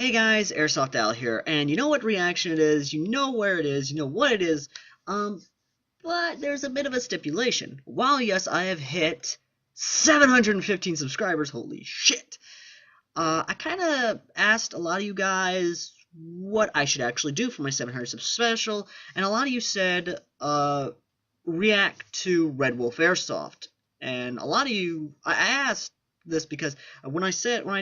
Hey guys, AirsoftAl here, and you know what reaction it is, you know where it is, you know what it is, but there's a bit of a stipulation. While yes, I have hit 715 subscribers, holy shit, I kind of asked a lot of you guys what I should actually do for my 700 sub special, and a lot of you said, react to redwolf airsoft, and a lot of you, I asked this because when I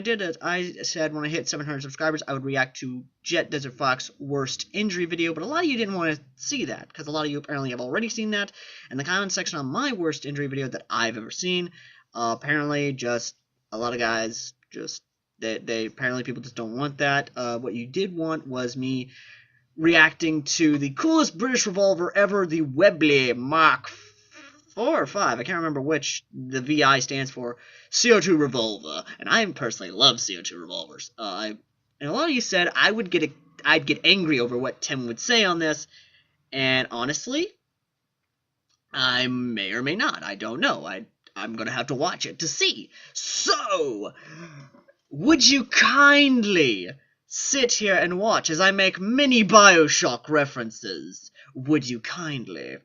did it, I said when I hit 700 subscribers, I would react to Jet Desert Fox worst injury video, but a lot of you didn't want to see that, because a lot of you apparently have already seen that, and the comment section on my worst injury video that I've ever seen, apparently just, a lot of guys, just, they apparently people just don't want that. What you did want was me reacting to the coolest British revolver ever, the Webley Mark 4 or 5, I can't remember which the VI stands for, CO2 revolver, and I personally love CO2 revolvers. And a lot of you said I'd get angry over what Tim would say on this, and honestly, I may or may not. I don't know. I'm gonna have to watch it to see. So, would you kindly sit here and watch as I make many Bioshock references? Would you kindly?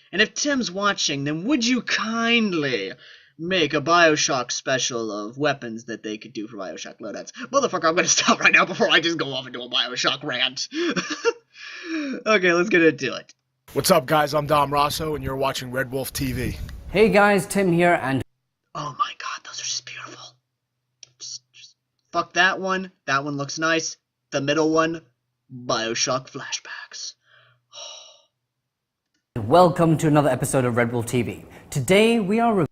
And if Tim's watching, then would you kindly make a Bioshock special of weapons that they could do for Bioshock loadouts? Motherfucker, I'm gonna stop right now before I just go off into a Bioshock rant. Okay, let's get into it. What's up, guys? I'm Dom Rosso, and you're watching Red Wolf TV. Hey guys, Tim here, and oh my god, those are just beautiful. Just fuck that one. That one looks nice. The middle one, Bioshock flashbacks. welcome to another episode of Red Wolf TV. Today we are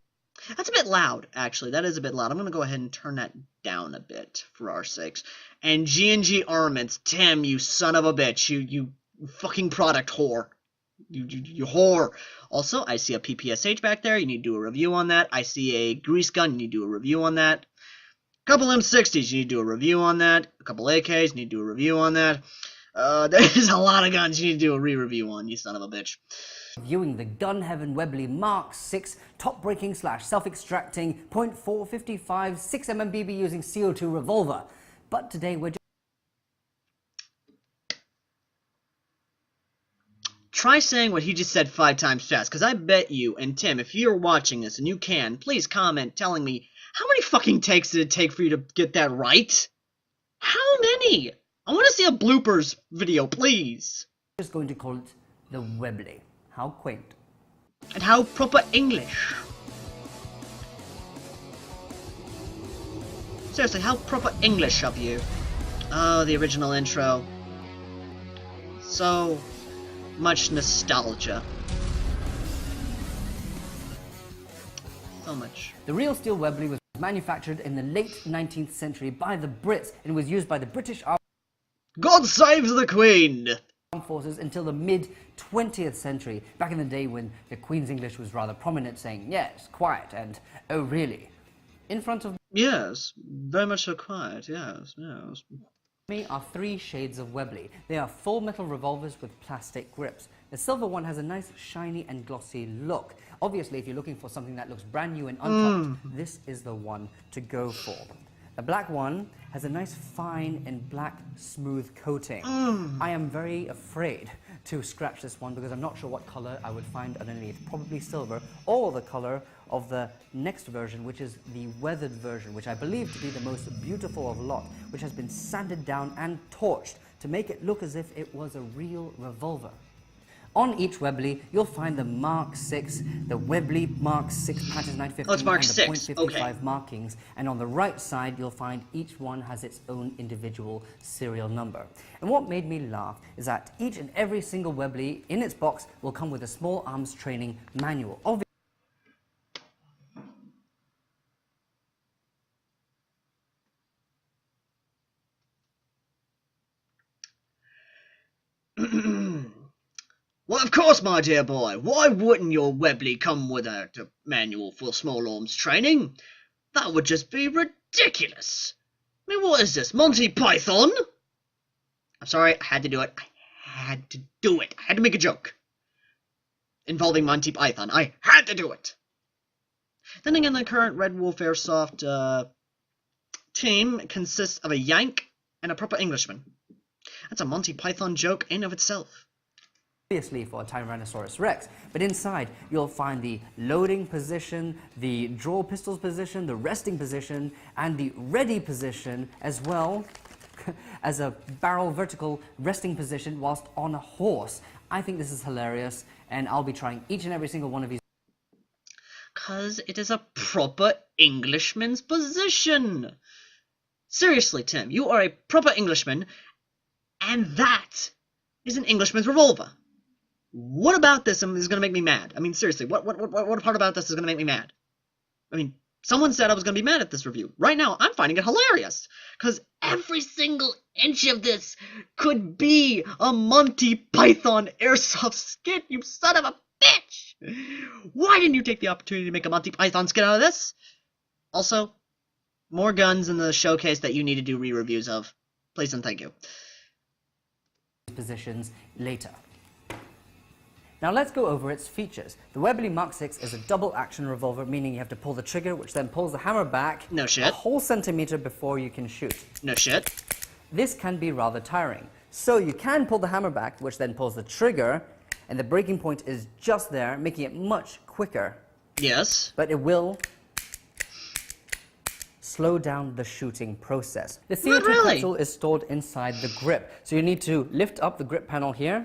That's a bit loud, actually. That is a bit loud. I'm going to go ahead and turn that down a bit, for our sakes. And G&G Armaments, Tim, you son of a bitch. You fucking product whore. You whore. Also, I see a PPSH back there. You need to do a review on that. I see a grease gun. You need to do a review on that. A couple M60s. You need to do a review on that. A couple AKs. You need to do a review on that. There's a lot of guns you need to do a re-review on, you son of a bitch. reviewing the Gun Heaven Webley Mark 6 top-breaking / self-extracting .455 6mm BB using CO2 revolver. But today we're Try saying what he just said 5 times fast, because I bet you, and Tim, if you're watching this and you can, please comment telling me, how many fucking takes did it take for you to get that right? How many? I want to see a bloopers video, please. just going to call it the Webley. How quaint. And how proper English. Seriously, how proper English of you. Oh, the original intro. So much nostalgia. So much. The real steel Webley was manufactured in the late 19th century by the Brits and was used by the British God save the Queen! Armed Forces until the mid-20th century, back in the day when the Queen's English was rather prominent, saying yes, quiet, and oh really, in front of Yes, very much so quiet, yes. me are 3 shades of Webley. They are full metal revolvers with plastic grips. The silver one has a nice shiny and glossy look. Obviously, if you're looking for something that looks brand new and untouched, this is the one to go for. The black one has a nice fine and black smooth coating. I am very afraid to scratch this one because I'm not sure what color I would find underneath. Probably silver, or the color of the next version, which is the weathered version, which I believe to be the most beautiful of lot, which has been sanded down and torched to make it look as if it was a real revolver. On each Webley, you'll find the Mark 6, the Webley Mark 6 patches 950 Oh, it's Mark and 6. the .55 Okay. markings, and on the right side you'll find each one has its own individual serial number. And what made me laugh is that each and every single Webley in its box will come with a small arms training manual. Well, of course, my dear boy. Why wouldn't your Webley come with a manual for small arms training? That would just be ridiculous. I mean, what is this, Monty Python? I'm sorry, I had to do it. I had to do it. I had to make a joke involving Monty Python. I had to do it. Then again, the current Red Wolf Airsoft team consists of a Yank and a proper Englishman. That's a Monty Python joke in of itself. Obviously for a Tyrannosaurus Rex, but inside you'll find the loading position, the draw pistols position, the resting position, and the ready position, as well as a barrel vertical resting position whilst on a horse. I think this is hilarious, and I'll be trying each and every single one of these. 'Cause it is a proper Englishman's position. Seriously, Tim, you are a proper Englishman, and that is an Englishman's revolver. What about this is going to make me mad? I mean, seriously, what part about this is going to make me mad? I mean, someone said I was going to be mad at this review. Right now, I'm finding it hilarious, because every single inch of this could be a Monty Python airsoft skit, you son of a bitch! Why didn't you take the opportunity to make a Monty Python skit out of this? Also, more guns in the showcase that you need to do re-reviews of. Please and thank you. Positions later. Now let's go over its features. The Webley Mark 6 is a double action revolver, meaning you have to pull the trigger, which then pulls the hammer back No shit. a whole centimeter before you can shoot. No shit. This can be rather tiring. So you can pull the hammer back, which then pulls the trigger, and the breaking point is just there, making it much quicker. Yes. But it will slow down the shooting process. The CO2 really? capsule is stored inside the grip. So you need to lift up the grip panel here,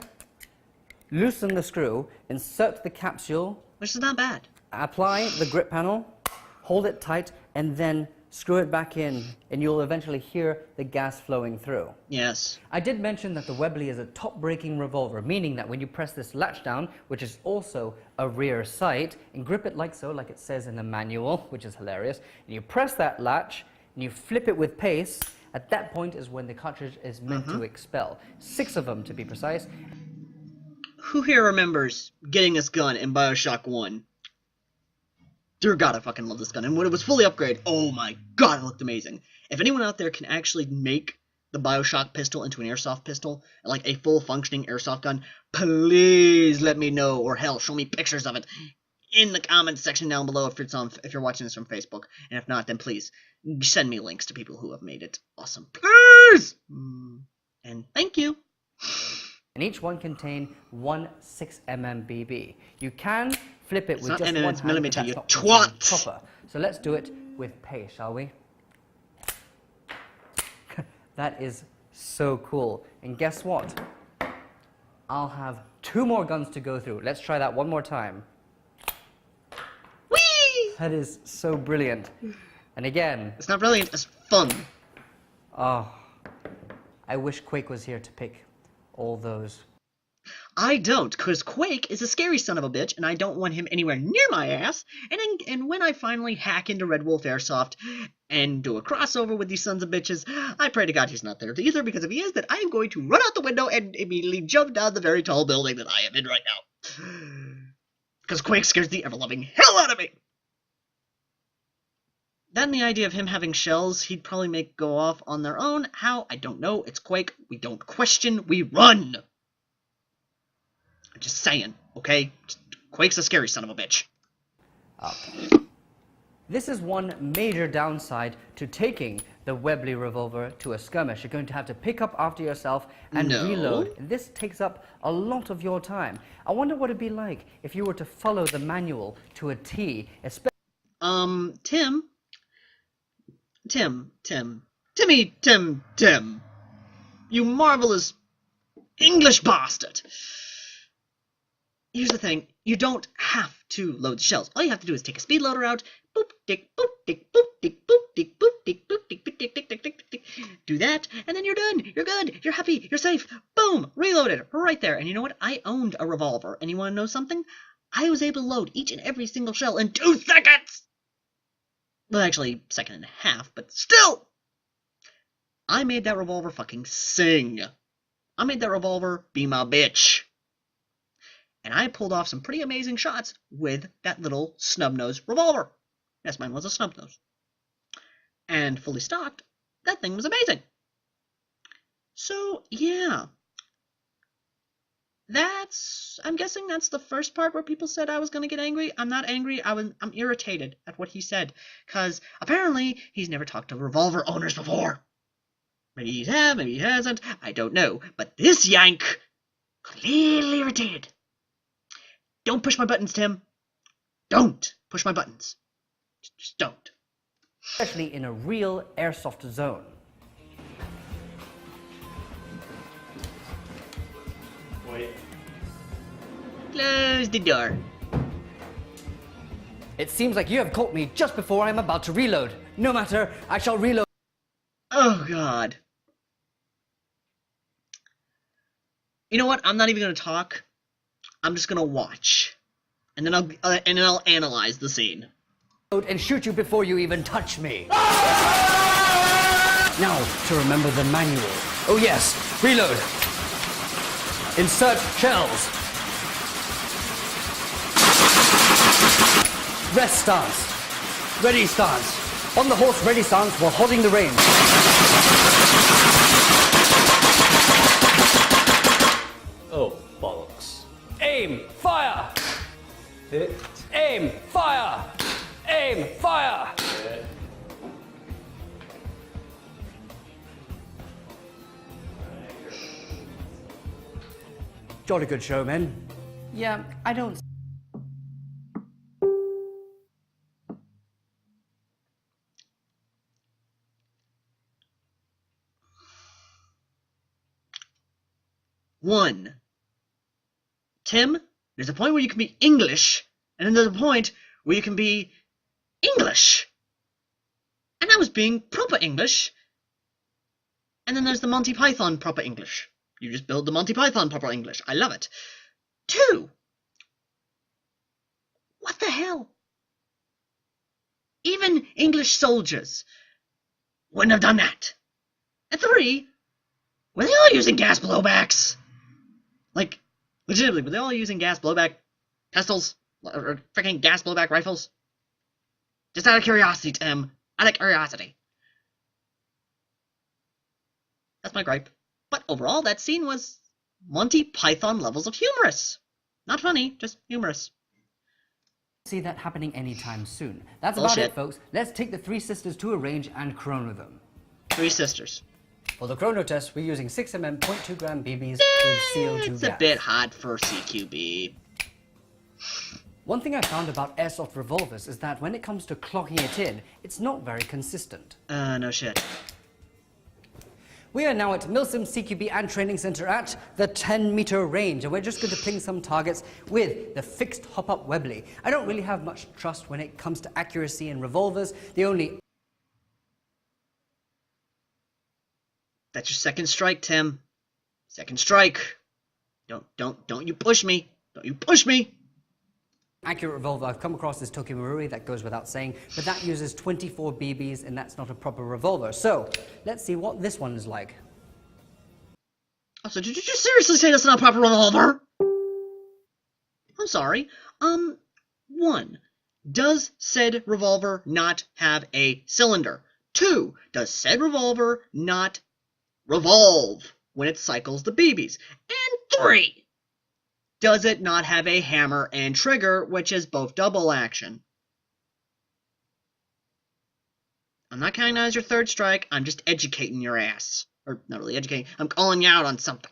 loosen the screw, insert the capsule, Which is not bad. apply the grip panel, hold it tight, and then screw it back in, and you'll eventually hear the gas flowing through. Yes. I did mention that the Webley is a top-breaking revolver, meaning that when you press this latch down, which is also a rear sight, and grip it like so, like it says in the manual, which is hilarious, and you press that latch, and you flip it with pace, at that point is when the cartridge is meant to expel. 6 of them, to be precise. Who here remembers getting this gun in Bioshock 1? Dear God, I fucking love this gun. And when it was fully upgraded, oh my God, it looked amazing. If anyone out there can actually make the Bioshock pistol into an airsoft pistol, like a full functioning airsoft gun, please let me know, or hell, show me pictures of it in the comments section down below if you're watching this from Facebook. And if not, then please send me links to people who have made it awesome. Please! And thank you. And each one contain one 6mm BB. You can flip it It's with not just mm, one it's hand, millimeter, but you that's not twat! proper. So let's do it with pace, shall we? That is so cool. And guess what? I'll have 2 more guns to go through. Let's try that one more time. Whee! That is so brilliant. And again, It's not brilliant, it's fun. oh, I wish Quake was here to pick all those. I don't, because Quake is a scary son of a bitch, and I don't want him anywhere near my ass. And when I finally hack into Red Wolf Airsoft and do a crossover with these sons of bitches, I pray to God he's not there either, because if he is, then I am going to run out the window and immediately jump down the very tall building that I am in right now. Because Quake scares the ever-loving hell out of me! Then the idea of him having shells he'd probably make go off on their own. How? I don't know. It's Quake. We don't question. We run! I'm just saying, okay? Quake's a scary son of a bitch. Up. This is one major downside to taking the Webley revolver to a skirmish. You're going to have to pick up after yourself and reload. This takes up a lot of your time. I wonder what it'd be like if you were to follow the manual to a T, especially Tim, you marvelous English bastard. Here's the thing, you don't have to load the shells. All you have to do is take a speed loader out, boop, dick, boop, dick, boop, dick, boop, dick, boop, dick, boop, dick, boop, dick, dick, dick, dick, dick. Do that, and then you're done. You're good. You're happy. You're safe. Boom, reloaded right there. And you know what? I owned a revolver, and you want to know something? I was able to load each and every single shell in 2 seconds. Well, actually, second and a half, but still! I made that revolver fucking sing. I made that revolver be my bitch. And I pulled off some pretty amazing shots with that little snub-nose revolver. Yes, mine was a snub-nose. And fully stocked, that thing was amazing. So, yeah. I'm guessing that's the first part where people said I was going to get angry. I'm not angry, I'm irritated at what he said. Because apparently he's never talked to revolver owners before. Maybe he has, maybe he hasn't. I don't know. But this yank clearly irritated. Don't push my buttons, Tim. Don't push my buttons. Just don't. Especially in a real airsoft zone. Wait. Close the door. It seems like you have caught me just before I'm about to reload. No matter, I shall reload. Oh, God. You know what? I'm not even going to talk. I'm just going to watch. And then I'll analyze the scene. And shoot you before you even touch me. Now, to remember the manual. Oh yes, reload. Insert shells. Rest stance. Ready stance. On the horse, ready stance while holding the rein. Oh, bollocks. Aim, fire. Hit. Aim, fire. Aim, fire. Hit. Jolly good show, men. Yeah, I don't. One. Tim, there's a point where you can be English, and then there's a point where you can be English. And I was being proper English. And then there's the Monty Python proper English. You just build the Monty Python proper English. I love it. 2. What the hell? Even English soldiers wouldn't have done that. And 3, were they all using gas blowbacks? Like, legitimately, were they all using gas blowback pistols? Or freaking gas blowback rifles? Just out of curiosity, Tim. Out of curiosity. That's my gripe. But overall, that scene was Monty Python levels of humorous. Not funny, just humorous. See that happening anytime soon. That's Bullshit. about it, folks. Let's take the 3 sisters to a range and chrono them. 3 sisters. For the chrono test, we're using 6mm 0.2 gram BBs with CO2 It's gas. a bit hot for CQB. One thing I found about airsoft revolvers is that when it comes to clocking it in, it's not very consistent. No shit. We are now at Milsim CQB and Training Center at the 10-meter range, and we're just going to ping some targets with the fixed hop-up Webley. I don't really have much trust when it comes to accuracy in revolvers. The only... That's your second strike, Tim. Second strike. Don't you push me. Don't you push me. accurate revolver I've come across is Tokimaruri, that goes without saying, but that uses 24 BBs and that's not a proper revolver. So, let's see what this one is like. Oh, so did you just seriously say that's not a proper revolver? I'm sorry. 1. Does said revolver not have a cylinder? 2. Does said revolver not revolve when it cycles the BBs? And 3. Does it not have a hammer and trigger, which is both double action? I'm not counting that as your third strike, I'm just educating your ass. Or, not really educating, I'm calling you out on something.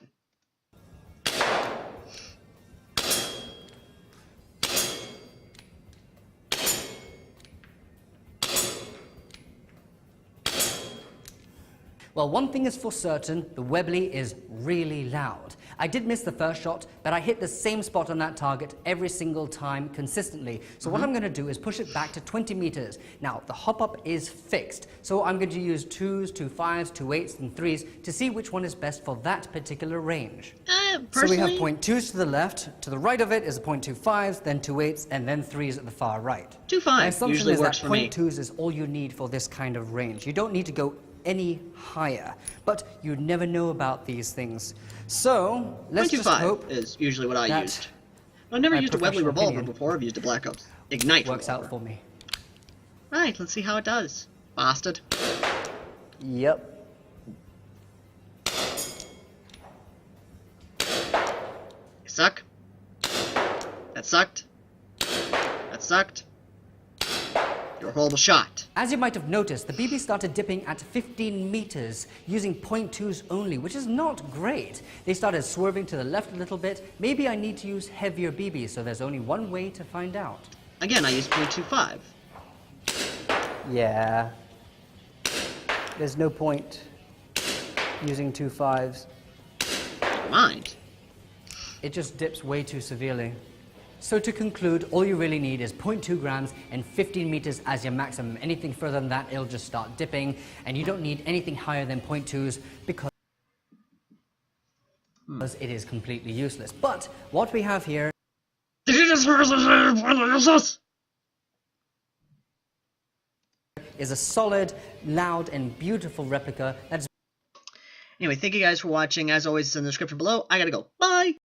Well, one thing is for certain, the Webley is really loud. I did miss the first shot, but I hit the same spot on that target every single time consistently. So what I'm going to do is push it back to 20 meters. Now, the hop-up is fixed, so I'm going to use 2s, 2 5s, 2 8s, and 3s to see which one is best for that particular range. So we have 0.2s to the left, to the right of it is a 0.25s, then 2 8s, and then 3s at the far right. 2 My 5 assumption usually is works that for me. 0.2s is all you need for this kind of range. You don't need to go any higher, but you never know about these things. So let's just 0.25 hope is usually what I that used. I've never my used a Webley professional revolver opinion before. I've used a Black Ops Ignite works revolver. out for me. Right, let's see how it does. Bastard. Yep. You suck. That sucked. That sucked. You're a horrible shot. As you might have noticed, the BB started dipping at 15 meters using .2s only, which is not great. They started swerving to the left a little bit. Maybe I need to use heavier BBs, so there's only one way to find out. Again, I used .25. Yeah. There's no point using 2.5s. Never mind. It just dips way too severely. So to conclude, all you really need is 0.2 grams and 15 meters as your maximum. Anything further than that, it'll just start dipping, and you don't need anything higher than 0.2s because it is completely useless. But what we have here is a solid, loud, and beautiful replica that's... Anyway, thank you guys for watching. As always, it's in the description below. I gotta go. Bye!